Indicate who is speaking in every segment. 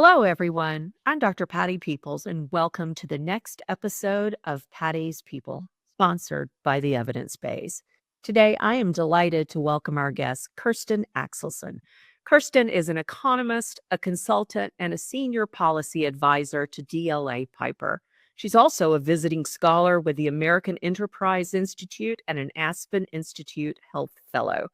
Speaker 1: Hello, everyone. I'm Dr. Patti Peeples, and welcome to the next episode of Patti's People, sponsored by the Evidence Base. Today, I am delighted to welcome our guest, Kirsten Axelsen. Kirsten is an economist, a consultant, and a senior policy advisor to DLA Piper. She's also a visiting scholar with the American Enterprise Institute and an Aspen Institute Health Fellow.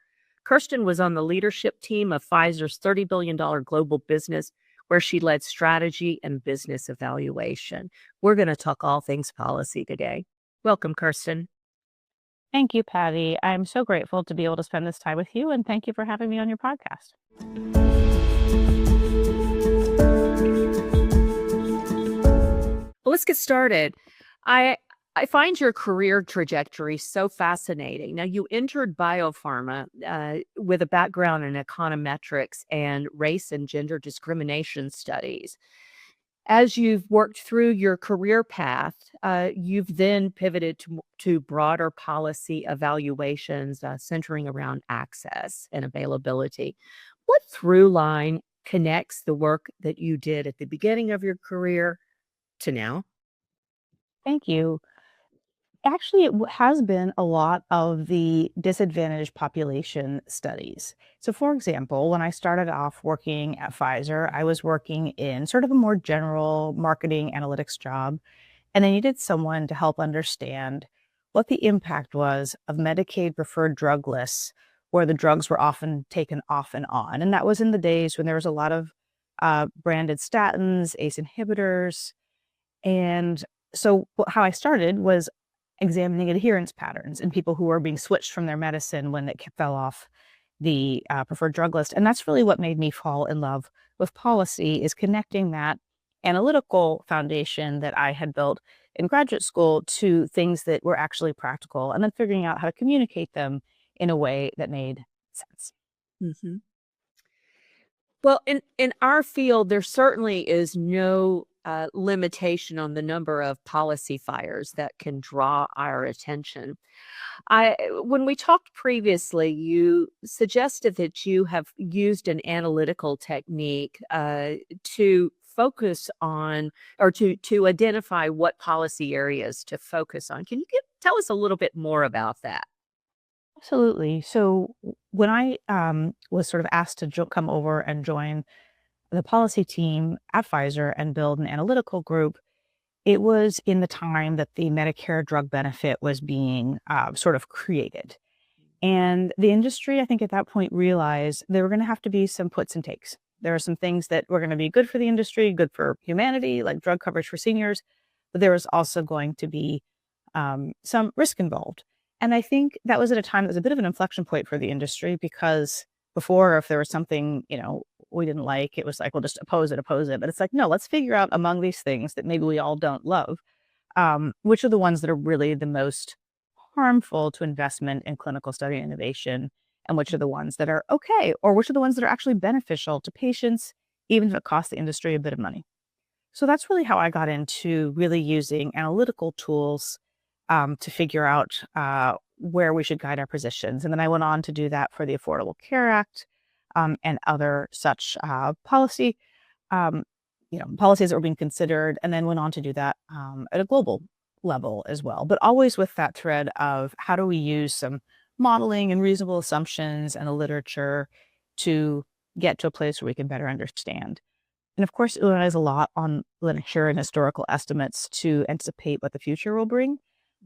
Speaker 1: Kirsten was on the leadership team of Pfizer's $30 billion global business, where she led strategy and business evaluation. We're going to talk all things policy today. Welcome, Kirsten.
Speaker 2: Thank you, Patty. I'm so grateful to be able to spend this time with you, and thank you for having me on your podcast.
Speaker 1: Well, let's get started. I find your career trajectory so fascinating. Now, you entered biopharma with a background in econometrics and race and gender discrimination studies. As you've worked through your career path, you've then pivoted to broader policy evaluations centering around access and availability. What through line connects the work that you did at the beginning of your career to now?
Speaker 2: Thank you. Actually, it has been a lot of the disadvantaged population studies. So, for example, when I started off working at Pfizer, I was working in sort of a more general marketing analytics job, and I needed someone to help understand what the impact was of Medicaid preferred drug lists, where the drugs were often taken off and on. And that was in the days when there was a lot of branded statins, ACE inhibitors. And so, how I started was examining adherence patterns in people who were being switched from their medicine when it fell off the preferred drug list. And that's really what made me fall in love with policy, is connecting that analytical foundation that I had built in graduate school to things that were actually practical, and then figuring out how to communicate them in a way that made sense.
Speaker 1: hmm Well, in our field, there certainly is no limitation on the number of policy fires that can draw our attention. When we talked previously, you suggested that you have used an analytical technique to focus on or to identify what policy areas to focus on. Can you tell us a little bit more about that?
Speaker 2: Absolutely. So when I was sort of asked to come over and join the policy team at Pfizer and build an analytical group, it was in the time that the Medicare drug benefit was being sort of created. And the industry, I think at that point, realized there were going to have to be some puts and takes. There are some things that were going to be good for the industry, good for humanity, like drug coverage for seniors, but there was also going to be some risk involved. And I think that was at a time that was a bit of an inflection point for the industry, because before, if there was something, we didn't like, it was like, well, just oppose it, oppose it. But it's like, no, let's figure out among these things that maybe we all don't love, which are the ones that are really the most harmful to investment in clinical study and innovation, and which are the ones that are okay, or which are the ones that are actually beneficial to patients, even if it costs the industry a bit of money. So that's really how I got into really using analytical tools to figure out where we should guide our positions. And then I went on to do that for the Affordable Care Act and other such policies that were being considered, and then went on to do that at a global level as well. But always with that thread of how do we use some modeling and reasonable assumptions and the literature to get to a place where we can better understand. And of course, it relies a lot on literature and historical estimates to anticipate what the future will bring.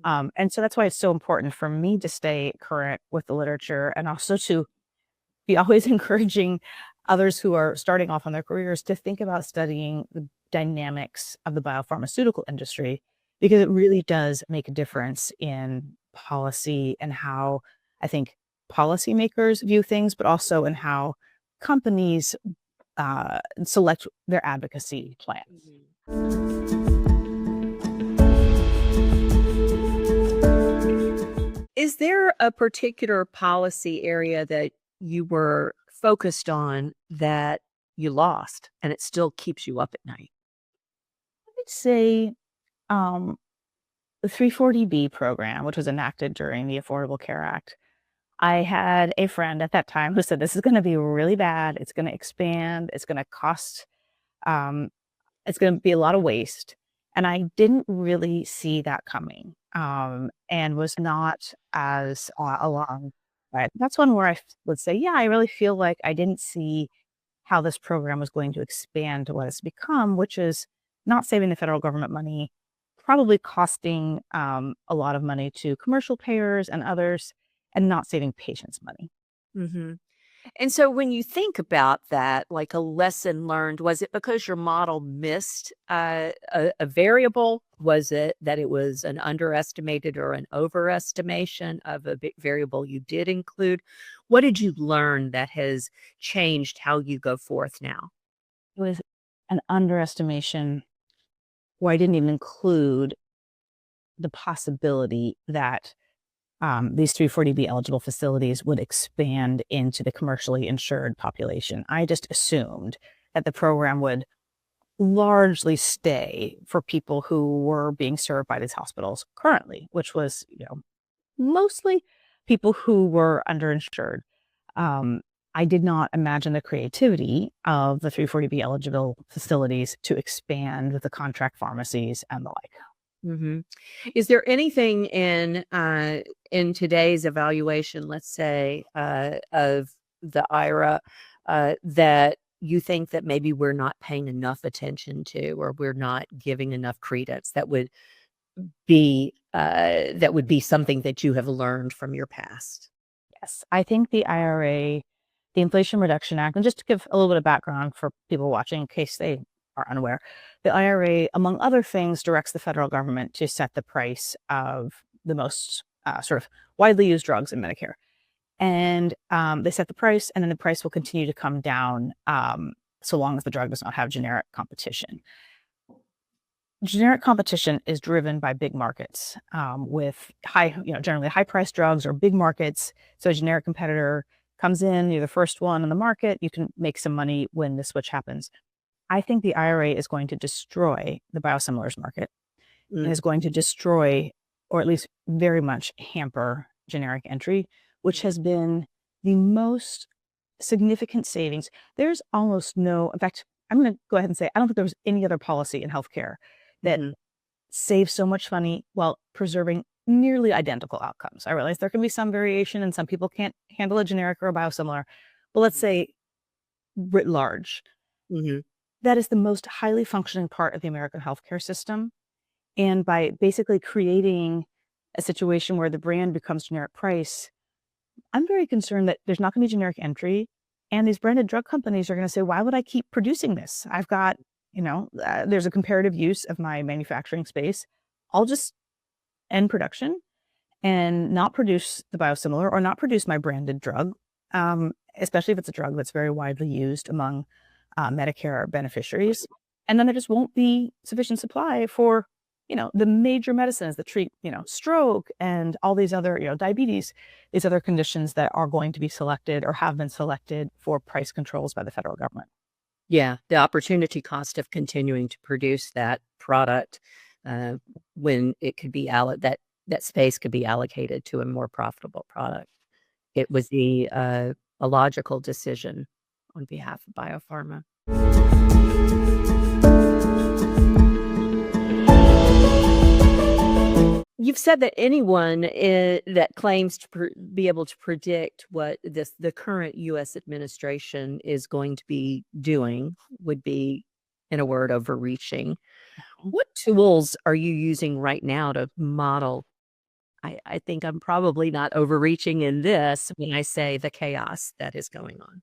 Speaker 2: And so that's why it's so important for me to stay current with the literature, and also to be always encouraging others who are starting off on their careers to think about studying the dynamics of the biopharmaceutical industry, because it really does make a difference in policy and how I think policymakers view things, but also in how companies select their advocacy plans.
Speaker 1: Is there a particular policy area that you were focused on that you lost and it still keeps you up at night?
Speaker 2: I would say um, the 340B program, which was enacted during the Affordable Care Act. I had a friend at that time who said, this is going to be really bad. It's going to expand. It's going to cost It's going to be a lot of waste. And I didn't really see that coming, and was not as along. Right. That's one where would say, yeah, I really feel like I didn't see how this program was going to expand to what it's become, which is not saving the federal government money, probably costing a lot of money to commercial payers and others, and not saving patients money.
Speaker 1: Hmm. And so when you think about that, like a lesson learned, was it because your model missed a variable? Was it that it was an underestimated or an overestimation of a variable you did include? What did you learn that has changed how you go forth now?
Speaker 2: It was an underestimation where I didn't even include the possibility that these 340B eligible facilities would expand into the commercially insured population. I just assumed that the program would largely stay for people who were being served by these hospitals currently, which was, mostly people who were underinsured. Um, I did not imagine the creativity of the 340B eligible facilities to expand with the contract pharmacies and the like.
Speaker 1: Mhm. Is there anything in today's evaluation, let's say, of the IRA, that you think that maybe we're not paying enough attention to, or we're not giving enough credence that would be something that you have learned from your past?
Speaker 2: Yes, I think the IRA, the Inflation Reduction Act, and just to give a little bit of background for people watching in case they are unaware, the IRA, among other things, directs the federal government to set the price of the most sort of widely used drugs in Medicare. And they set the price, and then the price will continue to come down so long as the drug does not have generic competition. Generic competition is driven by big markets with high, generally high priced drugs or big markets. So a generic competitor comes in, you're the first one in the market, you can make some money when the switch happens. I think the IRA is going to destroy the biosimilars market and
Speaker 1: Mm,
Speaker 2: is going to destroy, or at least very much hamper generic entry, which
Speaker 1: mhm,
Speaker 2: has been the most significant savings. There's almost no, in fact, I'm going to go ahead and say, I don't think there was any other policy in healthcare that
Speaker 1: mhm,
Speaker 2: save so much money while preserving nearly identical outcomes. I realize there can be some variation and some people can't handle a generic or a biosimilar, but let's
Speaker 1: mhm,
Speaker 2: say writ large,
Speaker 1: mhm.
Speaker 2: that is the most highly functioning part of the American healthcare system. And by basically creating a situation where the brand becomes generic price, I'm very concerned that there's not going to be generic entry. And these branded drug companies are going to say, why would I keep producing this? I've got, there's a comparative use of my manufacturing space. I'll just end production and not produce the biosimilar or not produce my branded drug, especially if it's a drug that's very widely used among Medicare beneficiaries. And then there just won't be sufficient supply for, the major medicines that treat, stroke and all these other, diabetes, these other conditions that are going to be selected or have been selected for price controls by the federal government.
Speaker 1: Yeah, the opportunity cost of continuing to produce that product, uh, when it could be that space could be allocated to a more profitable product. It was a logical decision on behalf of biopharma. You've said that anyone that claims to be able to predict what the current U.S. administration is going to be doing would be, in a word, overreaching. What tools are you using right now to model? I think I'm probably not overreaching in this when I say the chaos that is going on.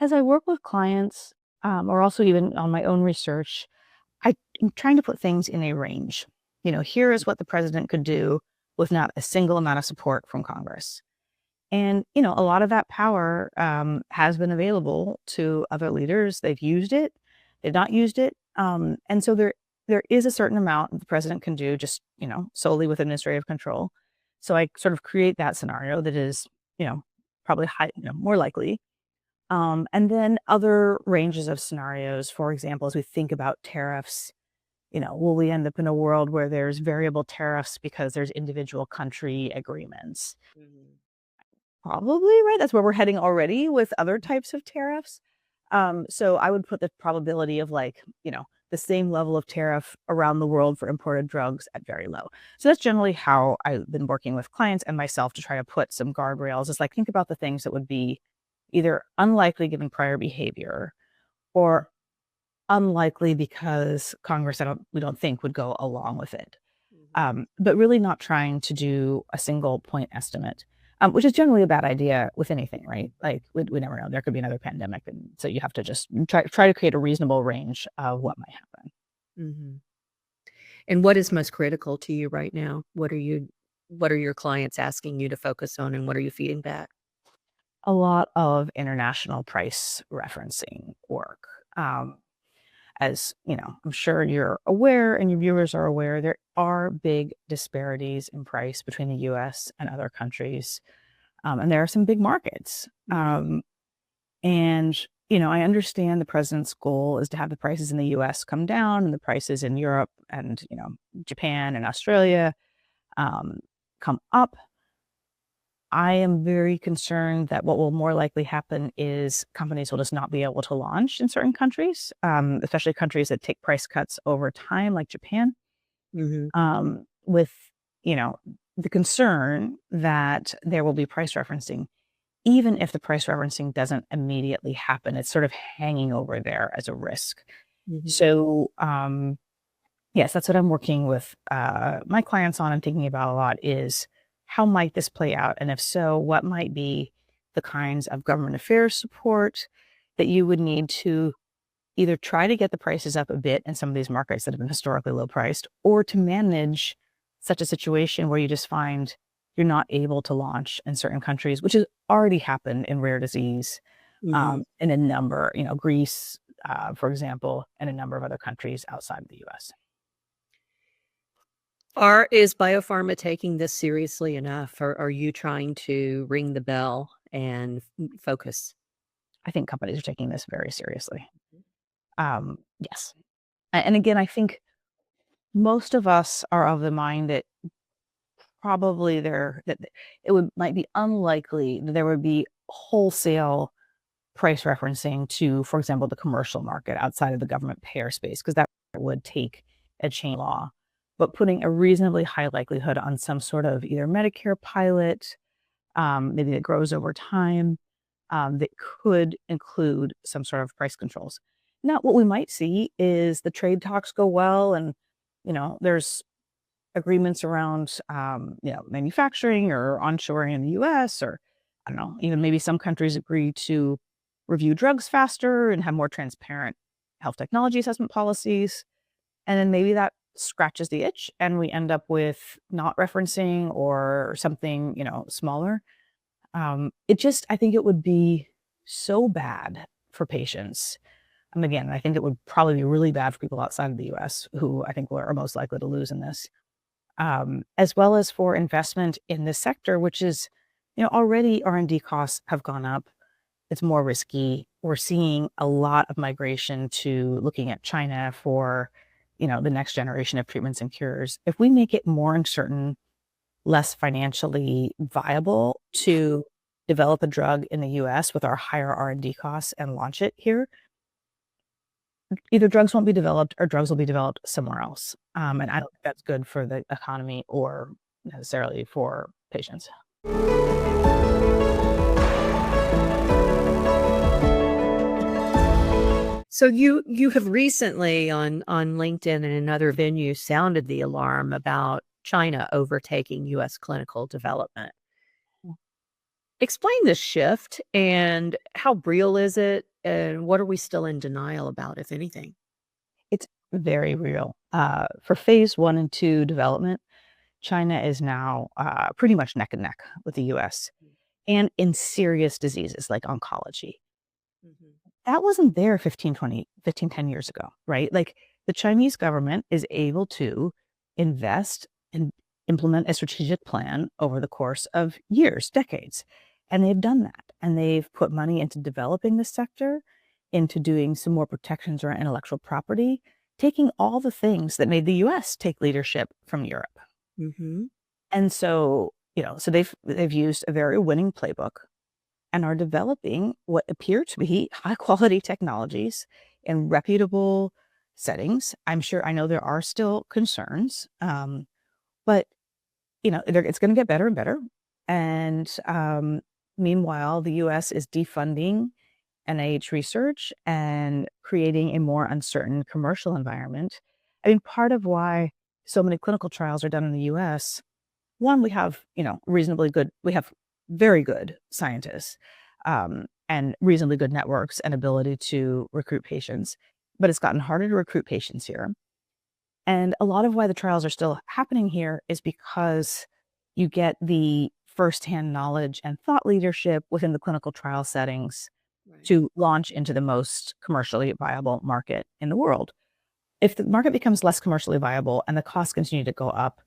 Speaker 2: As I work with clients, or also even on my own research, I'm trying to put things in a range. Here is what the president could do with not a single amount of support from Congress. And, a lot of that power has been available to other leaders. They've used it, they've not used it. And so there is a certain amount the president can do just, solely with administrative control. So I sort of create that scenario that is, probably high, more likely. And then other ranges of scenarios, for example, as we think about tariffs, will we end up in a world where there's variable tariffs because there's individual country agreements?
Speaker 1: Mhm.
Speaker 2: Probably, right? That's where we're heading already with other types of tariffs. So I would put the probability of the same level of tariff around the world for imported drugs at very low. So that's generally how I've been working with clients and myself to try to put some guardrails. Is like, think about the things that would be either unlikely given prior behavior or unlikely because Congress, we don't think would go along with it. But really not trying to do a single point estimate, which is generally a bad idea with anything, right? Like we never know. There could be another pandemic. And so you have to just try to create a reasonable range of what might happen.
Speaker 1: Mm-hmm. And what is most critical to you right now? What are your clients asking you to focus on, and what are you feeding back?
Speaker 2: A lot of international price referencing work. As you know, I'm sure you're aware and your viewers are aware, there are big disparities in price between the US and other countries. And there are some big markets. And, I understand the president's goal is to have the prices in the US come down and the prices in Europe and, Japan and Australia come up. I am very concerned that what will more likely happen is companies will just not be able to launch in certain countries, especially countries that take price cuts over time, like Japan, with, the concern that there will be price referencing, even if the price referencing doesn't immediately happen. It's sort of hanging over there as a risk. So, yes, that's what I'm working with my clients on and thinking about a lot is how might this play out? And if so, what might be the kinds of government affairs support that you would need to either try to get the prices up a bit in some of these markets that have been historically low priced, or to manage such a situation where you just find you're not able to launch in certain countries, which has already happened in rare disease in a number, Greece, for example, and a number of other countries outside of the US.
Speaker 1: Is biopharma taking this seriously enough, or are you trying to ring the bell and focus?
Speaker 2: I think companies are taking this very seriously. Yes. And again, I think most of us are of the mind that probably that might be unlikely that there would be wholesale price referencing to, for example, the commercial market outside of the government payer space, because that would take a chain law. But putting a reasonably high likelihood on some sort of either Medicare pilot, maybe that grows over time, that could include some sort of price controls. Now, what we might see is the trade talks go well, and there's agreements around manufacturing or onshoring in the U.S. or I don't know, even maybe some countries agree to review drugs faster and have more transparent health technology assessment policies, and then maybe that scratches the itch and we end up with not referencing or something smaller. I think it would be so bad for patients. And again, I think it would probably be really bad for people outside of the US who I think are most likely to lose in this, as well as for investment in this sector, which is, already R&D costs have gone up. It's more risky. We're seeing a lot of migration to looking at China for, the next generation of treatments and cures. If we make it more uncertain, less financially viable to develop a drug in the US with our higher R&D costs and launch it here, either drugs won't be developed or drugs will be developed somewhere else. And I don't think that's good for the economy or necessarily for patients.
Speaker 1: So you have recently on LinkedIn and another venue sounded the alarm about China overtaking US clinical development. Explain this shift and how real is it, and what are we still in denial about, if anything?
Speaker 2: It's very real. For phase 1 and 2 development, China is now pretty much neck and neck with the US and in serious diseases like oncology. That wasn't there 10 years ago, right? Like the Chinese government is able to invest and implement a strategic plan over the course of years, decades. And they've done that. And they've put money into developing the sector, into doing some more protections around intellectual property, taking all the things that made the US take leadership from Europe. And so, so they've used a very winning playbook. and are developing what appear to be high quality technologies in reputable settings. I know there are still concerns, but it's going to get better and better. And meanwhile, the US is defunding NIH research and creating a more uncertain commercial environment. I mean, part of why so many clinical trials are done in the US, one, we have, we have very good scientists, and reasonably good networks and ability to recruit patients, but it's gotten harder to recruit patients here. And a lot of why the trials are still happening here is because you get the firsthand knowledge and thought leadership within the clinical trial settings
Speaker 1: Right.
Speaker 2: to launch into the most commercially viable market in the world. If the market becomes less commercially viable and the costs continue to go up,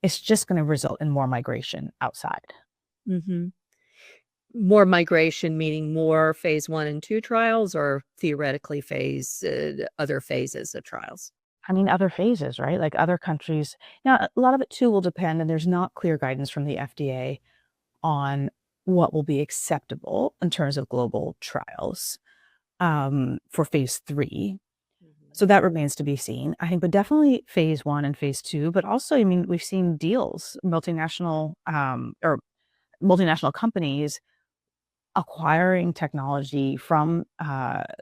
Speaker 2: it's just going to result in more migration outside.
Speaker 1: Mm-hmm. More migration, meaning more phase 1 and 2 trials, or theoretically other phases of trials?
Speaker 2: I mean, other phases, right? Like other countries. Now, a lot of it too will depend, and there's not clear guidance from the FDA on what will be acceptable in terms of global trials for phase 3. So that remains to be seen, I think, but definitely phase 1 and phase 2. But also, I mean, we've seen deals, multinational companies acquiring technology from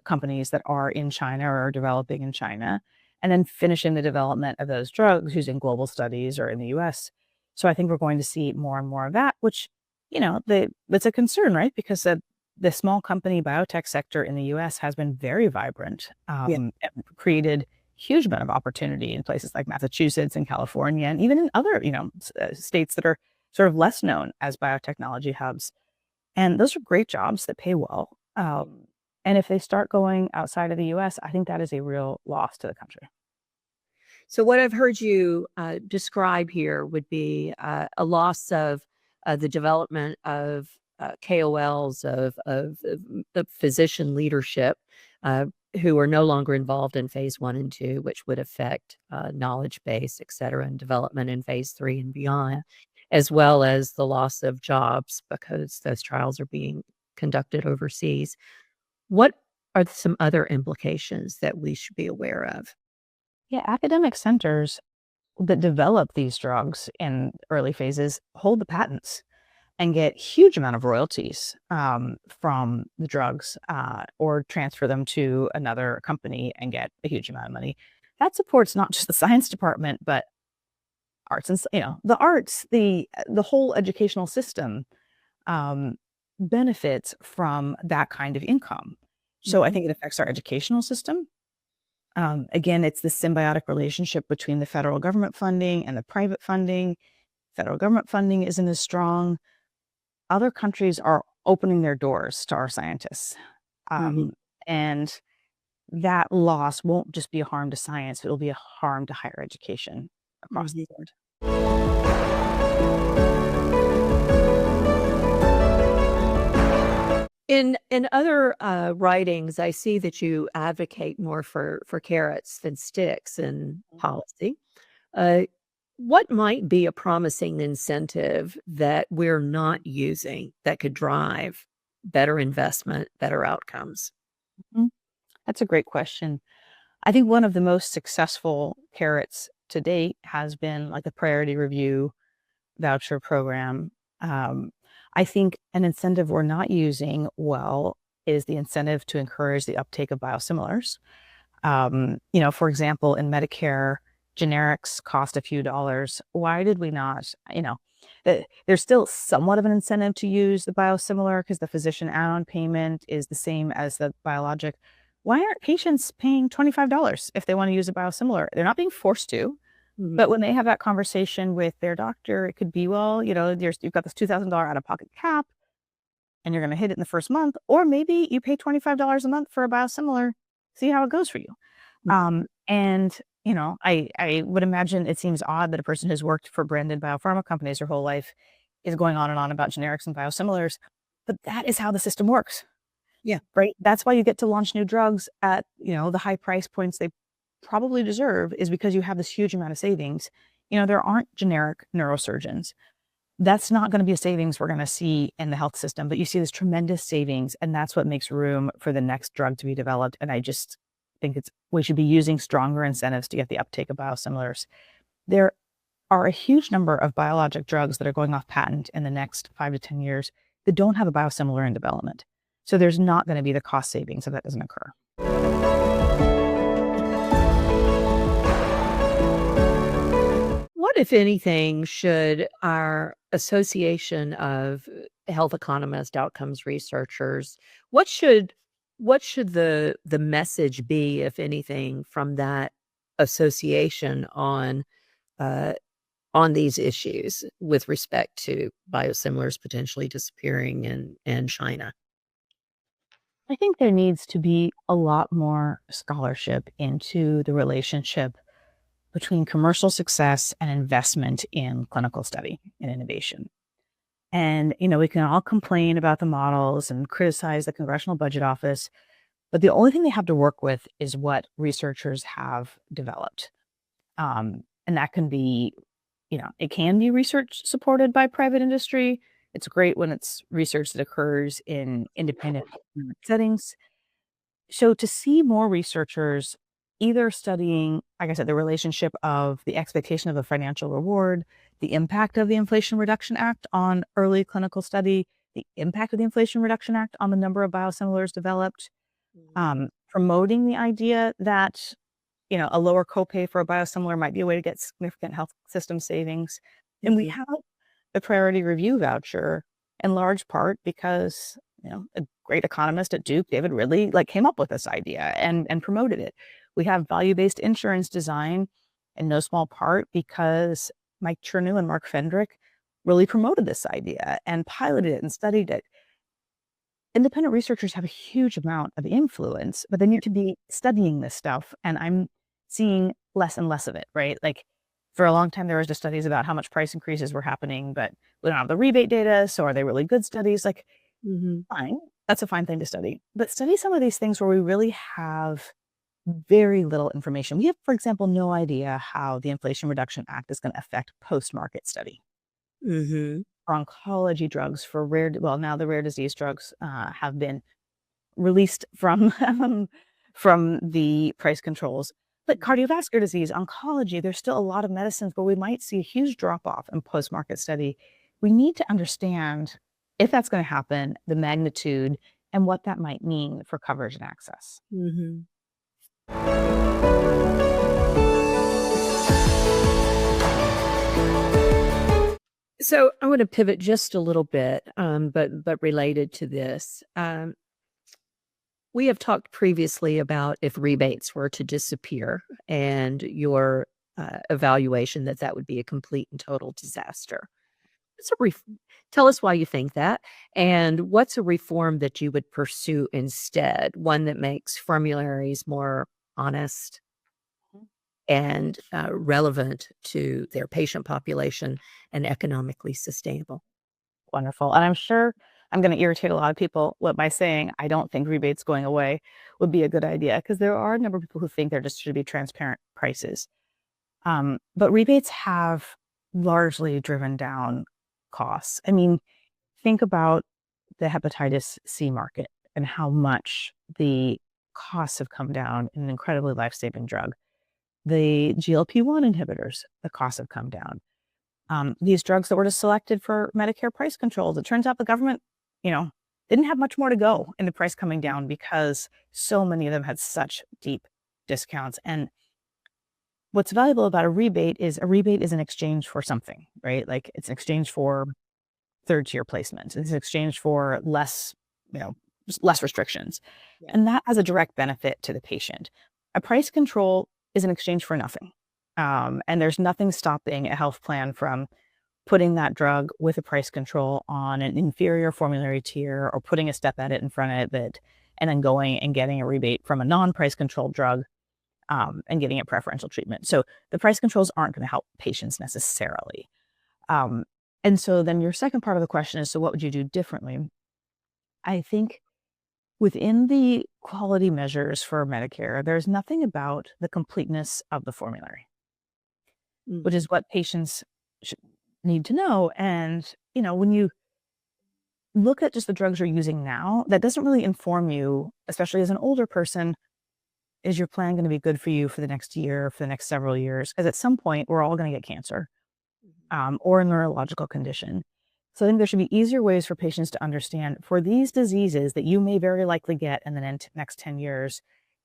Speaker 2: companies that are in China or are developing in China, and then finishing the development of those drugs using global studies or in the US. So I think we're going to see more and more of that, which, it's a concern, right? Because the small company biotech sector in the US has been very vibrant, and created huge amount of opportunity in places like Massachusetts and California, and even in other, states that are sort of less known as biotechnology hubs. And those are great jobs that pay well. And if they start going outside of the US, I think that is a real loss to the country.
Speaker 1: So what I've heard you describe here would be a loss of the development of KOLs, of the physician leadership, who are no longer involved in phase 1 and 2, which would affect knowledge base, et cetera, and development in phase 3 and beyond, as well as the loss of jobs because those trials are being conducted overseas. What are some other implications that we should be aware of?
Speaker 2: Yeah, academic centers that develop these drugs in early phases hold the patents and get huge amount of royalties from the drugs, or transfer them to another company and get a huge amount of money. That supports not just the science department, but arts and the arts, the whole educational system benefits from that kind of income. So I think it affects our educational system. Again, it's the symbiotic relationship between the federal government funding and the private funding. Federal government funding isn't as strong. Other countries are opening their doors to our scientists. And that loss won't just be a harm to science, it'll be a harm to higher education across the board.
Speaker 1: In other writings, I see that you advocate more for carrots than sticks in policy. What might be a promising incentive that we're not using that could drive better investment, better outcomes?
Speaker 2: That's a great question. I think one of the most successful carrots to date has been like the priority review voucher program. I think an incentive we're not using well is the incentive to encourage the uptake of biosimilars. For example, in Medicare, generics cost a few dollars. Why did we not, there's still somewhat of an incentive to use the biosimilar because the physician add-on payment is the same as the biologic. Why aren't patients paying $25 if they want to use a biosimilar? They're not being forced to. But when they have that conversation with their doctor, it could be, well, you've got this $2,000 out-of-pocket cap, and you're going to hit it in the first month, or maybe you pay $25 a month for a biosimilar, see how it goes for you. I would imagine it seems odd that a person who's worked for branded biopharma companies their whole life is going on and on about generics and biosimilars, but that is how the system works.
Speaker 1: Yeah.
Speaker 2: Right. That's why you get to launch new drugs at, the high price points they probably deserve, is because you have this huge amount of savings. There aren't generic neurosurgeons. That's not going to be a savings we're going to see in the health system, but you see this tremendous savings, and that's what makes room for the next drug to be developed. And I just think we should be using stronger incentives to get the uptake of biosimilars. There are a huge number of biologic drugs that are going off patent in the next 5 to 10 years that don't have a biosimilar in development. So there's not going to be the cost savings if that doesn't occur.
Speaker 1: What, if anything, should our Association of Health Economists, Outcomes Researchers, what should the message be, if anything, from that association on these issues with respect to biosimilars potentially disappearing in China?
Speaker 2: I think there needs to be a lot more scholarship into the relationship between commercial success and investment in clinical study and innovation. And, we can all complain about the models and criticize the Congressional Budget Office, but the only thing they have to work with is what researchers have developed. And that can be, it can be research supported by private industry. It's great when it's research that occurs in independent academic settings. So to see more researchers either studying, like I said, the relationship of the expectation of a financial reward, the impact of the Inflation Reduction Act on early clinical study, the impact of the Inflation Reduction Act on the number of biosimilars developed, promoting the idea that, a lower copay for a biosimilar might be a way to get significant health system savings. And we have the priority review voucher in large part because, a great economist at Duke, David Ridley, came up with this idea and promoted it. We have value-based insurance design in no small part because Mike Chernew and Mark Fendrick really promoted this idea and piloted it and studied it. Independent researchers have a huge amount of influence, but they need to be studying this stuff. And I'm seeing less and less of it, right? For a long time, there was just studies about how much price increases were happening, but we don't have the rebate data. So are they really good studies? Fine. That's a fine thing to study. But study some of these things where we really have very little information. We have, for example, no idea how the Inflation Reduction Act is going to affect post-market study. For oncology drugs, now the rare disease drugs have been released from the price controls. But cardiovascular disease, oncology, there's still a lot of medicines where we might see a huge drop-off in post-market study. We need to understand if that's going to happen, the magnitude, and what that might mean for coverage and access.
Speaker 1: So I want to pivot just a little bit, but related to this. We have talked previously about if rebates were to disappear and your evaluation that would be a complete and total disaster. Tell us why you think that, and what's a reform that you would pursue instead, one that makes formularies more honest and relevant to their patient population and economically sustainable.
Speaker 2: Wonderful. And I'm sure I'm going to irritate a lot of people by saying I don't think rebates going away would be a good idea, because there are a number of people who think there just should be transparent prices. But rebates have largely driven down costs. I mean, think about the hepatitis C market and how much the costs have come down in an incredibly life-saving drug. The GLP-1 inhibitors, the costs have come down. These drugs that were just selected for Medicare price controls, it turns out the government, didn't have much more to go in the price coming down because so many of them had such deep discounts. And what's valuable about a rebate is an exchange for something, right? It's an exchange for third-tier placements. It's an exchange for less, just less restrictions.
Speaker 1: Yeah.
Speaker 2: And that has a direct benefit to the patient. A price control is an exchange for nothing. And there's nothing stopping a health plan from putting that drug with a price control on an inferior formulary tier, or putting a step edit in front of it, and then going and getting a rebate from a non-price controlled drug and getting a preferential treatment. So the price controls aren't going to help patients necessarily. And so then your second part of the question is, so what would you do differently? I think within the quality measures for Medicare, there's nothing about the completeness of the formulary, which is what patients need to know. And, when you look at just the drugs you're using now, that doesn't really inform you, especially as an older person. Is your plan going to be good for you for the next year, for the next several years? Because at some point, we're all going to get cancer or a neurological condition. So I think there should be easier ways for patients to understand for these diseases that you may very likely get in the next 10 years,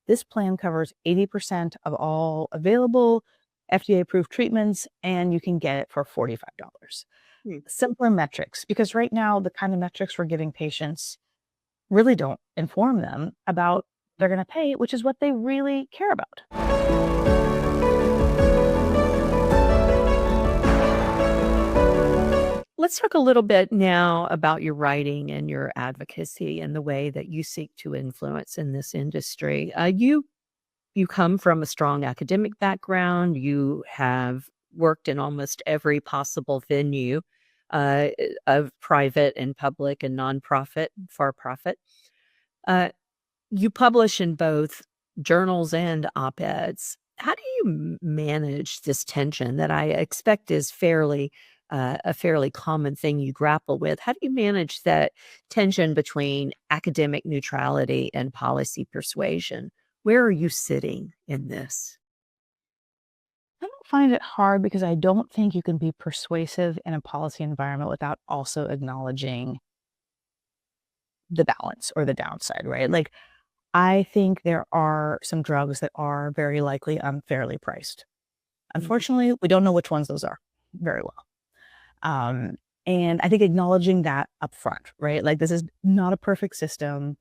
Speaker 2: this plan covers 80% of all available FDA-approved treatments, and you can get it for $45.
Speaker 1: Hmm.
Speaker 2: Simpler metrics, because right now, the kind of metrics we're giving patients really don't inform them about they're going to pay, which is what they really care about.
Speaker 1: Let's talk a little bit now about your writing and your advocacy and the way that you seek to influence in this industry. You come from a strong academic background. You have worked in almost every possible venue uh, of private and public and nonprofit, for profit. Uh, you publish in both journals and op-eds. How do you manage this tension that I expect is a fairly common thing you grapple with? How do you manage that tension between academic neutrality and policy persuasion? Where are you sitting in this?
Speaker 2: I don't find it hard because I don't think you can be persuasive in a policy environment without also acknowledging the balance or the downside, right? Like, I think there are some drugs that are very likely unfairly priced.
Speaker 1: Mhm.
Speaker 2: Unfortunately, we don't know which ones those are very well. Um, and I think acknowledging that upfront, right? Like, this is not a perfect system,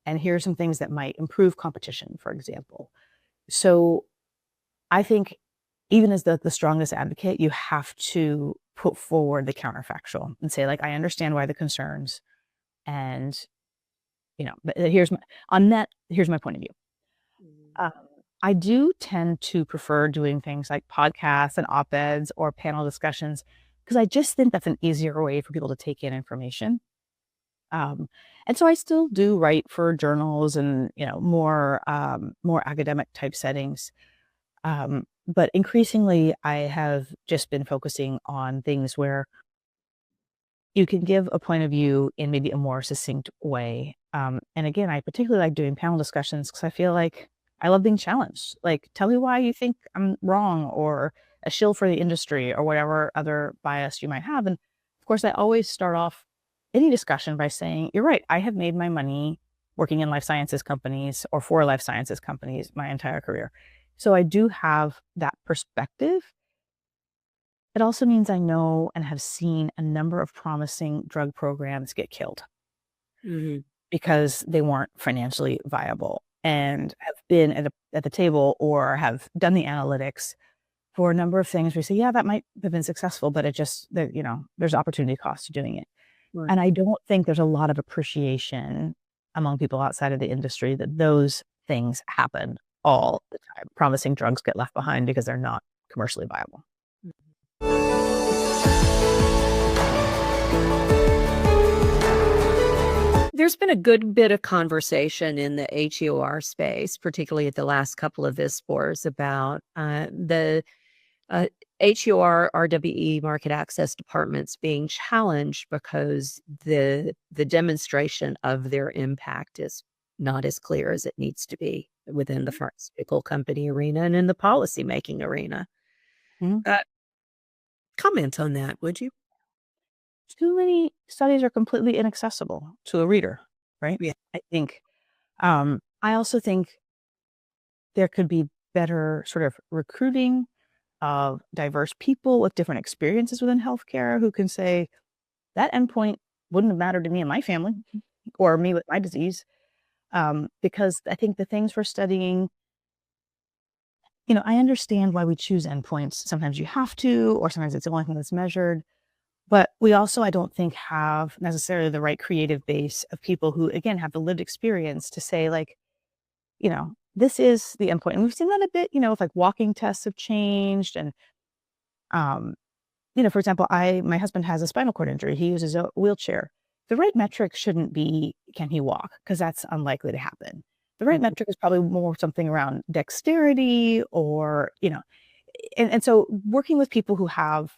Speaker 2: and here are some things that might improve competition, for example. So I think even as the strongest advocate, you have to put forward the counterfactual and say, like, I understand why the concerns, and but here's my point of view.
Speaker 1: Mhm.
Speaker 2: Um, I do tend to prefer doing things like podcasts and op-eds or panel discussions because I just think that's an easier way for people to take in information. Um, and so I still do write for journals and more academic type settings. But increasingly, I have just been focusing on things where you can give a point of view in maybe a more succinct way. And again, I particularly like doing panel discussions because I feel like I love being challenged. Like, tell me why you think I'm wrong or a shill for the industry or whatever other bias you might have. And of course, I always start off any discussion by saying, you're right, I have made my money working in life sciences companies or for life sciences companies my entire career. So I do have that perspective. It also means I know and have seen a number of promising drug programs get killed
Speaker 1: Mhm.
Speaker 2: because they weren't financially viable, and have been at the table or have done the analytics for a number of things where you say, yeah, that might have been successful, but there's opportunity cost to doing it.
Speaker 1: Right.
Speaker 2: And I don't think there's a lot of appreciation among people outside of the industry that those things happen all the time. Promising drugs get left behind because they're not commercially viable.
Speaker 1: There's been a good bit of conversation in the HEOR space, particularly at the last couple of ISPORs, about the uh, HEOR RWE market access departments being challenged because the demonstration of their impact is not as clear as it needs to be within the pharmaceutical company arena and in the policymaking arena.
Speaker 2: Mhm.
Speaker 1: Uh, Comment on that, would you?
Speaker 2: Too many studies are completely inaccessible to a reader, right?
Speaker 1: Yeah.
Speaker 2: I think, I also think there could be better sort of recruiting of diverse people with different experiences within healthcare who can say, that endpoint wouldn't have mattered to me and my family or me with my disease. Because I think the things we're studying, I understand why we choose endpoints. Sometimes you have to, or sometimes it's the only thing that's measured. But we also, I don't think, have necessarily the right creative base of people who, again, have the lived experience to say, like, this is the endpoint. And we've seen that a bit, if like walking tests have changed. And, um, for example, my husband has a spinal cord injury. He uses a wheelchair. The right metric shouldn't be, can he walk? Because that's unlikely to happen. The right
Speaker 1: Mhm.
Speaker 2: metric is probably more something around dexterity or, and so working with people who have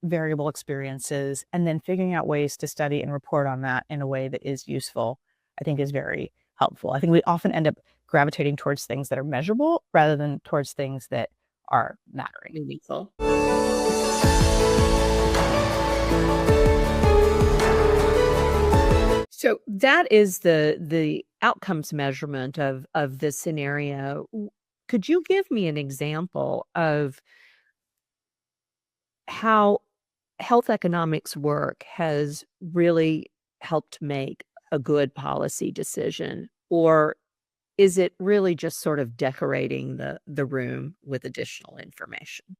Speaker 2: variable experiences, and then figuring out ways to study and report on that in a way that is useful, I think is very helpful. I think we often end up gravitating towards things that are measurable rather than towards things that are mattering.
Speaker 1: Meaningful. So that is the outcomes measurement of this scenario. Could you give me an example of how health economics work has really helped make a good policy decision? Or is it really just sort of decorating the room with additional information?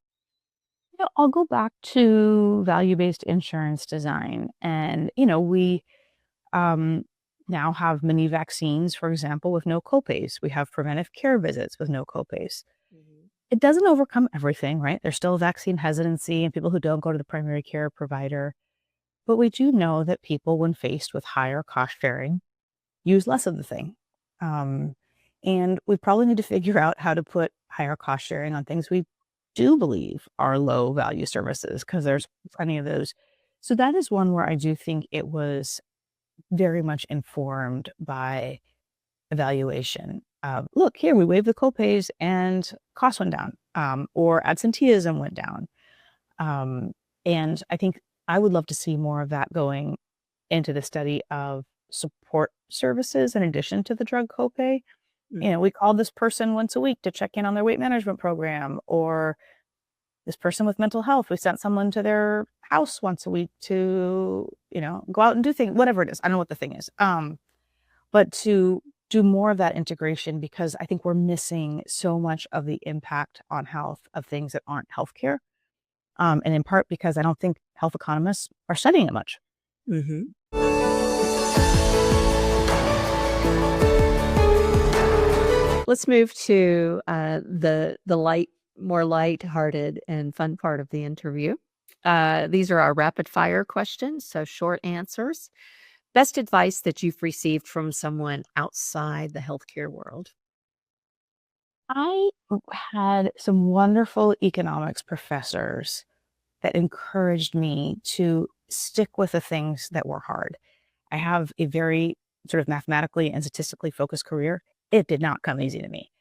Speaker 2: I'll go back to value-based insurance design. And, we um, now have many vaccines, for example, with no copays. We have preventive care visits with no copays.
Speaker 1: Mhm.
Speaker 2: It doesn't overcome everything, right? There's still vaccine hesitancy and people who don't go to the primary care provider. But we do know that people, when faced with higher cost sharing, use less of the thing. Um, and we probably need to figure out how to put higher cost sharing on things we do believe are low value services, because there's plenty of those. So that is one where I do think it was very much informed by evaluation. Look, here, we waived the copays and costs went down, or absenteeism went down. Um, and I think I would love to see more of that going into the study of support services in addition to the drug copay.
Speaker 1: Mhm.
Speaker 2: We called this person once a week to check in on their weight management program, or this person with mental health, we sent someone to their house once a week to, go out and do things, whatever it is. I don't know what the thing is. But to do more of that integration, because I think we're missing so much of the impact on health of things that aren't healthcare. And in part because I don't think health economists are studying it much.
Speaker 1: Mhm. Let's move to the more light-hearted and fun part of the interview. These are our rapid fire questions, so short answers. Best advice that you've received from someone outside the healthcare world?
Speaker 2: I had some wonderful economics professors that encouraged me to stick with the things that were hard. I have a very sort of mathematically and statistically focused career. It did not come easy to me.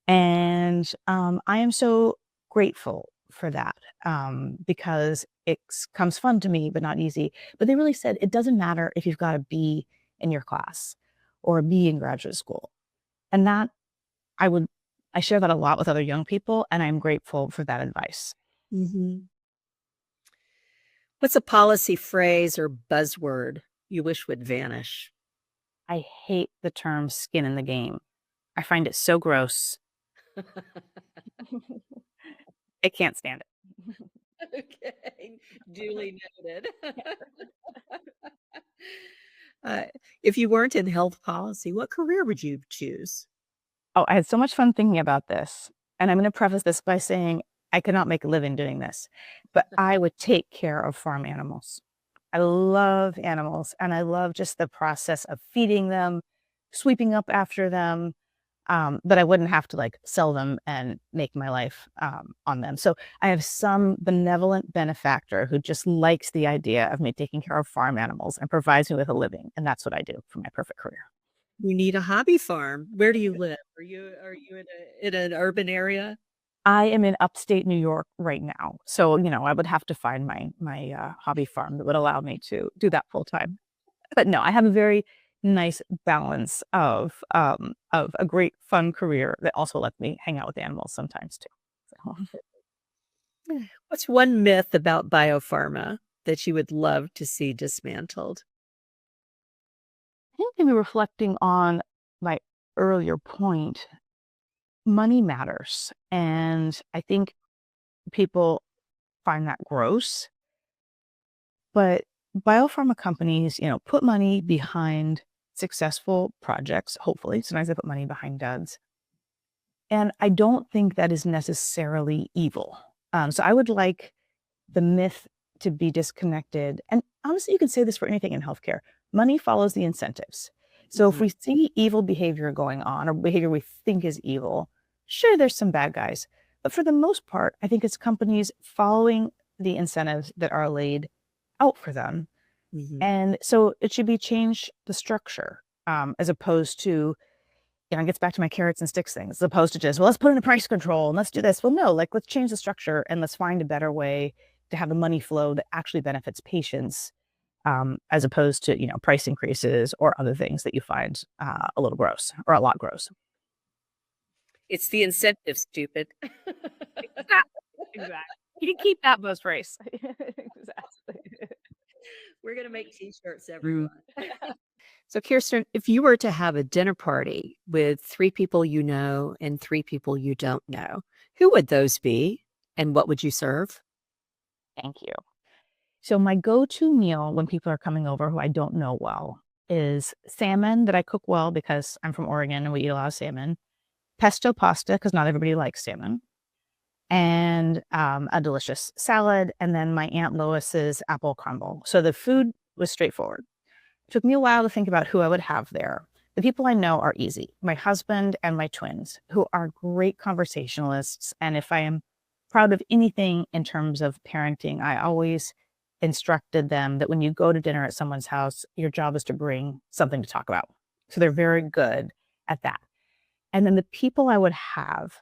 Speaker 2: And I am so grateful for that, because it comes fun to me, but not easy. But they really said it doesn't matter if you've got a B in your class or a B in graduate school. And that I would, I share that a lot with other young people, and I'm grateful for that advice.
Speaker 1: Mhm. What's a policy phrase or buzzword you wish would vanish?
Speaker 2: I hate the term skin in the game. I find it so gross. I can't stand it.
Speaker 1: Okay, duly noted. Uh, if you weren't in health policy, what career would you choose?
Speaker 2: Oh, I had so much fun thinking about this. And I'm going to preface this by saying I could not make a living doing this, but I would take care of farm animals. I love animals and I love just the process of feeding them, sweeping up after them. But I wouldn't have to like sell them and make my life on them. So I have some benevolent benefactor who just likes the idea of me taking care of farm animals and provides me with a living. And that's what I do for my perfect career.
Speaker 1: You need a hobby farm. Where do you live? Are you in an urban area?
Speaker 2: I am in upstate New York right now. So, I would have to find my hobby farm that would allow me to do that full time. But no, I have a very nice balance of a great fun career that also lets me hang out with animals sometimes too. So
Speaker 1: What's one myth about biopharma that you would love to see dismantled?
Speaker 2: I think maybe reflecting on my earlier point, money matters. And I think people find that gross. But biopharma companies, put money behind successful projects, hopefully. Sometimes they put money behind duds. And I don't think that is necessarily evil. So I would like the myth to be disconnected. And honestly, you can say this for anything in healthcare. Money follows the incentives. So if
Speaker 1: Mhm.
Speaker 2: we see evil behavior going on or behavior we think is evil, sure, there's some bad guys. But for the most part, I think it's companies following the incentives that are laid out for them.
Speaker 1: Mhm.
Speaker 2: And so it should be change the structure, as opposed to, it gets back to my carrots and sticks things, as opposed to just, well, let's put in a price control and let's do this. Well, no, like, let's change the structure and let's find a better way to have the money flow that actually benefits patients, as opposed to, price increases or other things that you find a little gross or a lot gross.
Speaker 1: It's the incentive, stupid.
Speaker 2: Exactly. You can keep that buzz phrase. Exactly.
Speaker 1: We're gonna make T-shirts, everyone. So, Kirsten, if you were to have a dinner party with 3 people you know and 3 people you don't know, who would those be, and what would you serve?
Speaker 2: Thank you. So my go-to meal when people are coming over who I don't know well is salmon that I cook well because I'm from Oregon and we eat a lot of salmon, pesto pasta because not everybody likes salmon, and a delicious salad, and then my Aunt Lois's apple crumble. So the food was straightforward. It took me a while to think about who I would have there. The people I know are easy. My husband and my twins, who are great conversationalists. And if I am proud of anything in terms of parenting, I always instructed them that when you go to dinner at someone's house, your job is to bring something to talk about. So they're very good at that. And then the people I would have,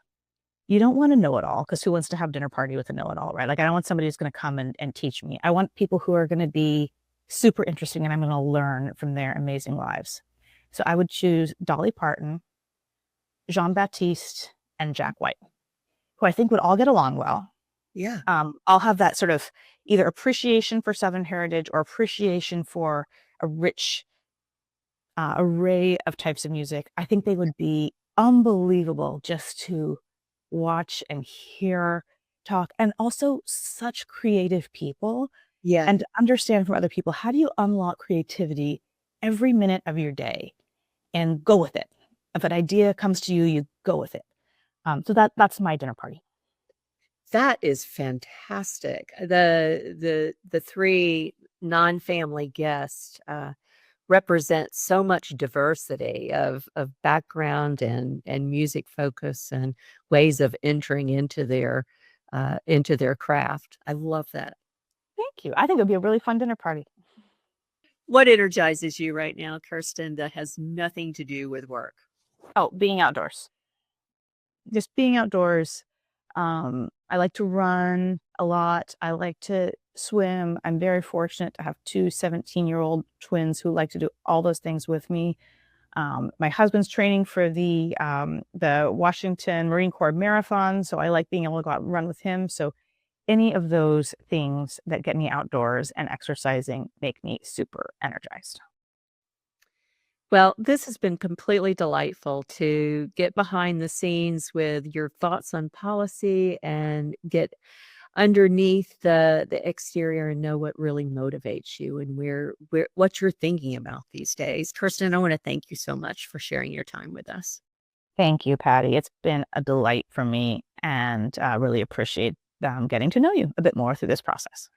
Speaker 2: you don't want to know it all, because who wants to have dinner party with a know it all, right? Like, I don't want somebody who's going to come and teach me. I want people who are going to be super interesting and I'm going to learn from their amazing lives. So I would choose Dolly Parton, Jean-Baptiste, and Jack White, who I think would all get along well.
Speaker 1: Yeah.
Speaker 2: I'll have that sort of either appreciation for Southern heritage or appreciation for a rich array of types of music. I think they would be unbelievable just to watch and hear talk, and also such creative people.
Speaker 1: Yeah.
Speaker 2: And to understand from other people, how do you unlock creativity every minute of your day and go with it? If an idea comes to you, you go with it. So that's my dinner party.
Speaker 1: That is fantastic. The 3 non-family guests, represent so much diversity of background and music focus and ways of entering into their craft. I love that.
Speaker 2: Thank you. I think it would be a really fun dinner party.
Speaker 1: What energizes you right now, Kirsten, that has nothing to do with work?
Speaker 2: Oh, being outdoors. Just being outdoors. I like to run a lot. I like to swim. I'm very fortunate to have 2 17-year-old twins who like to do all those things with me. My husband's training for the Washington Marine Corps Marathon, so I like being able to go out and run with him. So any of those things that get me outdoors and exercising make me super energized.
Speaker 1: Well, this has been completely delightful to get behind the scenes with your thoughts on policy and get underneath the exterior and know what really motivates you and where what you're thinking about these days. Kirsten, I want to thank you so much for sharing your time with us.
Speaker 2: Thank you, Patty. It's been a delight for me, and really appreciate getting to know you a bit more through this process.